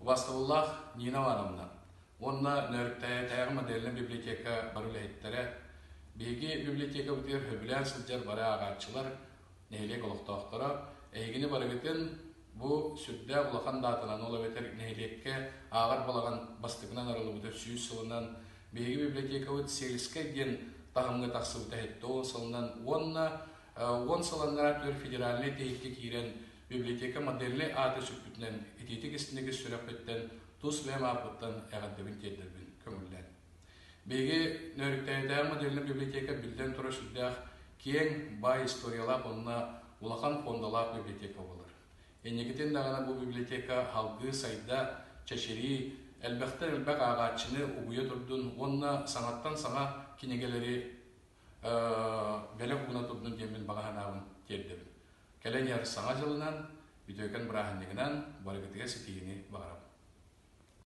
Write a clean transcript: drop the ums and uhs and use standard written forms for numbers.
Вастауллах Нина Ивановна. Онна нөріктәе тәғі моделін библиотека барулы әйттері. Беги библиотека бүтер хөбілән сылжар бары ағатчылар нәйлек олықтақтыра. Әйгіні бары бетін bu südde ulaqan datanan ola beter neylekke ağır balağan bastıgынан aralı бүтер 100 сылынан беги библиотека өт 8 ген тағымғы тақсы бүті әтті 10 сылынан 10 сыланлар төр федеральный тейікке кейрен библиотека модерлі аты сүппітінен ететік істіндегі сүрәппеттен тұс вәм апыттан әғаддыбын тедірбін көңілден. Беги нөріктәйдәр модерлі библиотека білден тұра сүддәқ кең бай историялап онына улақан фондалап библиотека болыр. Енекетен дағана бұл библиотека халғы сайда чәшері әлбәқтен әлбәқ ағатшыны ұғуя тұрдың, онына саңаттан саңа кенегелері бәлі құғына тұрдың демін бағахан ағын тердебін. Кәлен яр саңа жылынан, бүтөкен бірахынлығынан барығытыға сетегіне бағарам.